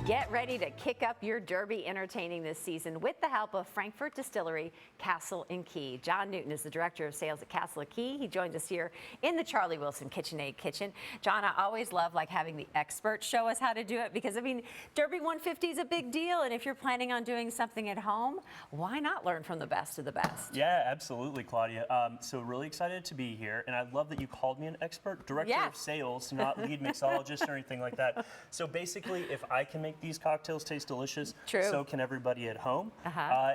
Get ready to kick up your Derby entertaining this season with the help of Frankfurt Distillery, Castle and Key. John Newton is the Director of Sales at Castle and Key. He joins us here in the Charlie Wilson KitchenAid kitchen. John, I always love having the experts show us how to do it because, I mean, Derby 150 is a big deal, and if you're planning on doing something at home, why not learn from the best of the best? Yeah, absolutely, Claudia. So really excited to be here, and I love that you called me an expert, Director of Sales, not lead mixologist or anything like that. So basically, if I can make these cocktails taste delicious, so can everybody at home.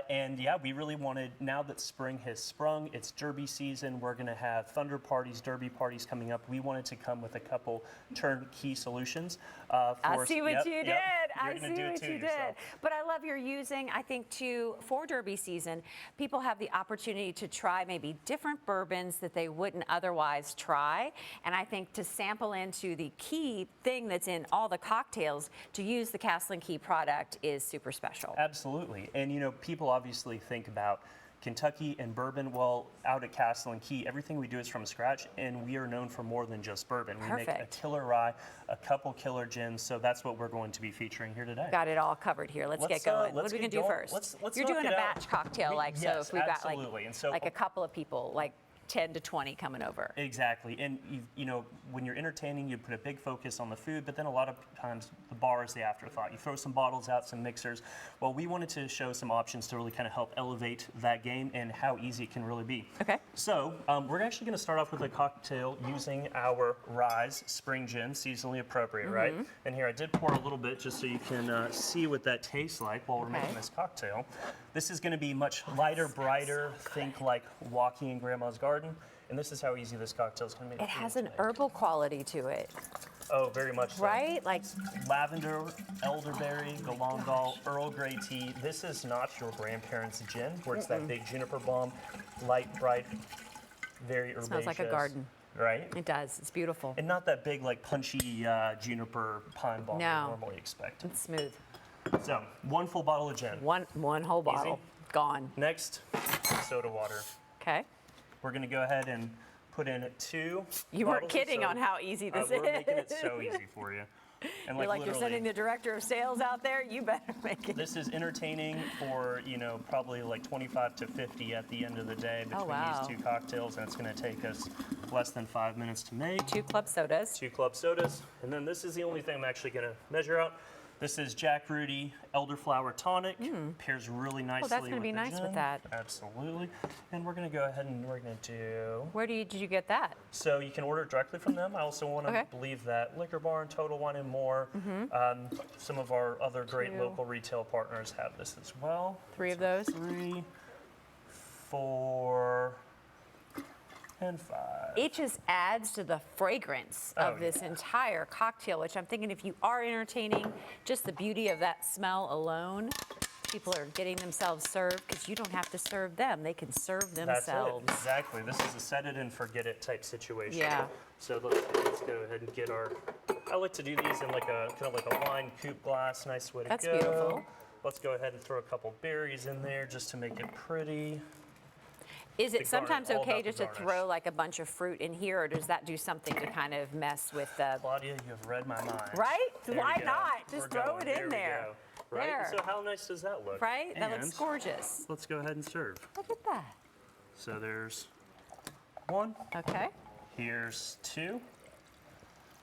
And yeah, we really wanted, now that spring has sprung, it's Derby season, we're going to have thunder parties, Derby parties coming up. We wanted to come with a couple turnkey solutions. I see what you did. I see what you yourself. did. But I love you're using, I think, too, for Derby season, people have the opportunity to try maybe different bourbons that they wouldn't otherwise try. And I think to sample into the key thing that's in all the cocktails, to use the Castle and Key product is super special. Absolutely. And you know, people obviously think about Kentucky and bourbon. Well, out at Castle and Key, everything we do is from scratch, and we are known for more than just bourbon. We make a killer rye, a couple killer gins, so that's what we're going to be featuring here today. Got it all covered here. Let's get going. What are we going to do first? You're doing a batch cocktail, so if we've got like a couple of people, like 10 to 20 coming over. Exactly. And you know, when you're entertaining, you put a big focus on the food, but then a lot of times the bar is the afterthought. You throw some bottles out, some mixers. Well, we wanted to show some options to really kind of help elevate that game and how easy it can really be. Okay. So we're actually going to start off with a cocktail using our Rise Spring Gin, seasonally appropriate, right? And here I did pour a little bit just so you can see what that tastes like while we're making this cocktail. This is going to be much lighter, brighter, think like walking in Grandma's garden. And this is how easy this cocktail is going to make. It has an herbal quality to it. Oh, very much so. Right? Like lavender, elderberry, galangal, Earl Grey tea. This is not your grandparents' gin, where it's that big juniper bomb, light, bright, very herbaceous. Smells like a garden. Right? It does. It's beautiful. And not that big, like punchy juniper pine bomb you normally expect. It's smooth. So, one full bottle of gin. One whole bottle. Easy. Gone. Next, soda water. Okay. We're going to go ahead and put in 2 You weren't kidding on how easy this is. We're making it so easy for you. And you're sending the Director of Sales out there, you better make it. This is entertaining for, you know, probably like 25 to 50 at the end of the day between these 2 cocktails, and it's going to take us less than 5 minutes to make. 2 club sodas. 2 club sodas. And then this is the only thing I'm actually going to measure out. This is Jack Rudy Elderflower Tonic. Pairs really nicely with the gin. Oh, that's going to be nice with that. Absolutely. And we're going to go ahead and we're going to do... Where did you get that? So you can order it directly from them. I also want to believe that Liquor Barn, Total Wine and More, some of our other great local retail partners have this as well. 3 of those? 3, 4, and 5. It just adds to the fragrance of this entire cocktail, which I'm thinking if you are entertaining, just the beauty of that smell alone, people are getting themselves served because you don't have to serve them. They can serve themselves. That's it. Exactly. This is a set it and forget it type situation. Yeah. So let's go ahead and get our, I like to do these in like a kind of like a wine coupe glass. Nice way to go. That's beautiful. Let's go ahead and throw a couple berries in there just to make it pretty. Is it sometimes okay just to throw like a bunch of fruit in here, or does that do something to kind of mess with the... Claudia, you have read my mind. Right? Why not? Just throw it in there. Right? There. So how nice does that look? Right? That looks gorgeous. Let's go ahead and serve. Look at that. So there's 1. Okay. Here's 2.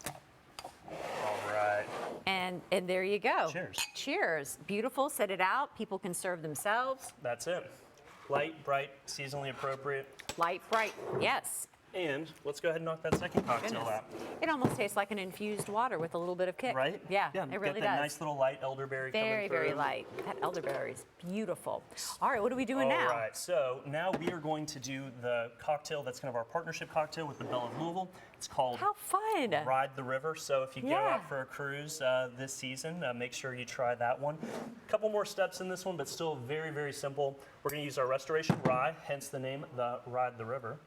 All right. And there you go. Cheers. Cheers. Beautiful. Set it out. People can serve themselves. That's it. Light, bright, seasonally appropriate. Light, bright, yes. And let's go ahead and knock that second cocktail out. It almost tastes like an infused water with a little bit of kick. Right? Yeah, it really does. Get that nice little light elderberry coming through. Very light. That elderberry is beautiful. All right, what are we doing now? All right, so now we are going to do the cocktail that's kind of our partnership cocktail with the Belle of Louisville. It's called How fun. Ride the River. So if you go out for a cruise this season, make sure you try that one. A couple more steps in this one, but still very, very simple. We're going to use our restoration rye, hence the name, the Ride the River.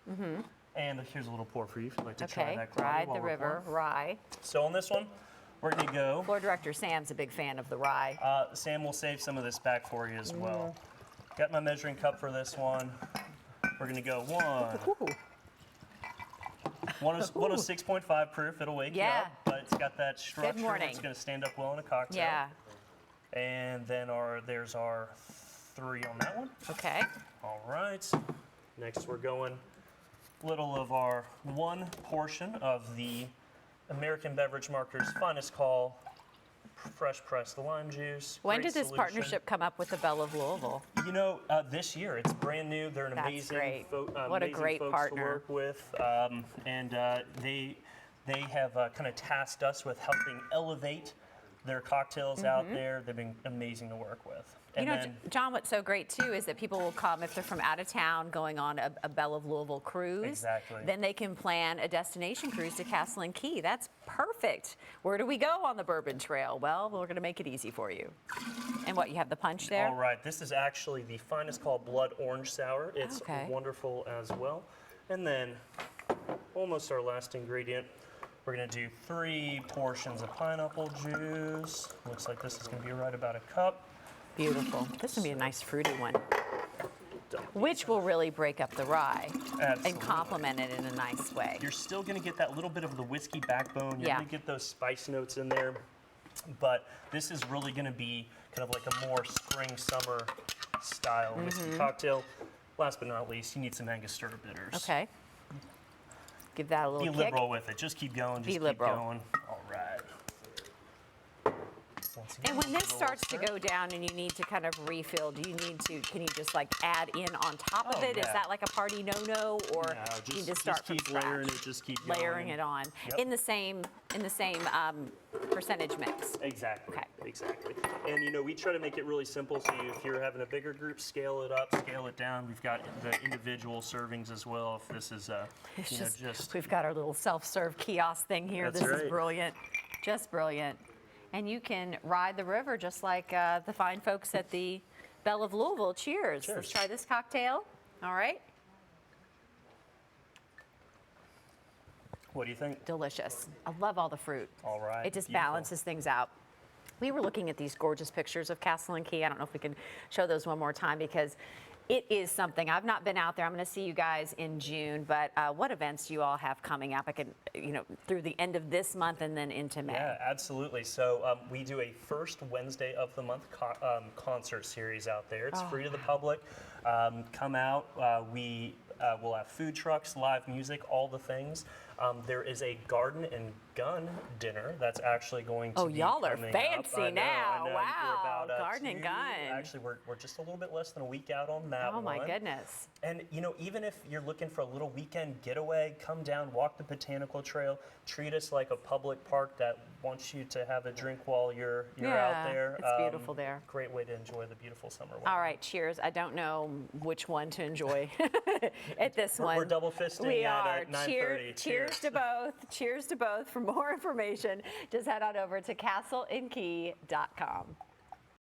And here's a little pour for you if you'd like to try that. Ride the River, rye. So on this one, we're going to go. Floor Director Sam's a big fan of the rye. Sam will save some of this back for you as well. Got my measuring cup for this one. We're going to go 1. 106.5 proof. It'll wake you up, but it's got that structure. It's going to stand up well in a cocktail. Yeah. And then there's our 3 on that one. Okay. All right. Next we're going little of our 1 portion of the American Beverage Market's Finest Call fresh pressed lime juice. When Great did this solution. partnership come up with the Belle of Louisville? You know, this year it's brand new. They're an That's amazing, great. What a amazing great folks partner. to work with, and they have kind of tasked us with helping elevate their cocktails out there. They've been amazing to work with. You And know, then, John, what's so great too is that people will come if they're from out of town going on a Belle of Louisville cruise. Exactly. Then they can plan a destination cruise to Castle and Key. That's perfect. Where do we go on the Bourbon Trail? Well, we're going to make it easy for you. And what, you have the punch there? all right, this is actually the Finest Call Blood Orange Sour. It's Okay. wonderful as well. And then, almost our last ingredient, we're gonna do 3 portions of pineapple juice. Looks like this is gonna be right about a cup. Beautiful. This would be a nice fruity one, which will really break up the rye Absolutely. and complement it in a nice way. You're still gonna get that little bit of the whiskey backbone. You're Yeah. gonna get those spice notes in there. But this is really gonna be kind of like a more spring, summer style whiskey cocktail. Last but not least, you need some Angostura bitters. Okay. Give that a little Be kick. liberal with it. Just keep going. Just Be keep liberal. going. All right. Once And again, when this a little starts to stir. go down and you need to kind of refill, can you just like add in on top of Oh, it? Is yeah. that like a party no-no, or No, do you just start from keep scratch? layering it. Just keep Layering going. it on Yep. in the same percentage mix. Exactly. Okay. Exactly. And you know, we try to make it really simple. So if you're having a bigger group, scale it up, scale it down. We've got the individual servings as well. If this is, It's you know, just we've got our little self-serve kiosk thing here. That's This is right. brilliant, just brilliant. And you can ride the river just like the fine folks at the Belle of Louisville. Cheers. Let's Cheers. try this cocktail. All right. what do you think? Delicious. I love all the fruit. All right. It just Beautiful. balances things out. We were looking at these gorgeous pictures of Castle and Key. I don't know if we can show those one more time because it is something. I've not been out there. I'm going to see you guys in June, but what events do you all have coming up? I could, through the end of this month and then into May. Yeah, absolutely. So we do a first Wednesday of the month concert series out there. It's free to the public. Come out. We will have food trucks, live music, all the things. There is a garden and gun dinner that's actually going to be y'all are coming fancy up. I know, now. I know. Wow, We're about, garden and 2 gun. Actually, we're just a little bit less than a week out on that Oh one. my goodness. And even if you're looking for a little weekend getaway, come down, walk the Botanical Trail, treat us like a public park that wants you to have a drink while you're out there. It's beautiful there. Great way to enjoy the beautiful summer weather. All right, cheers. I don't know which one to enjoy at this We're one. double fisting We at are. 9:30. Cheers to both. Cheers to both. For more information, just head on over to castleandkey.com.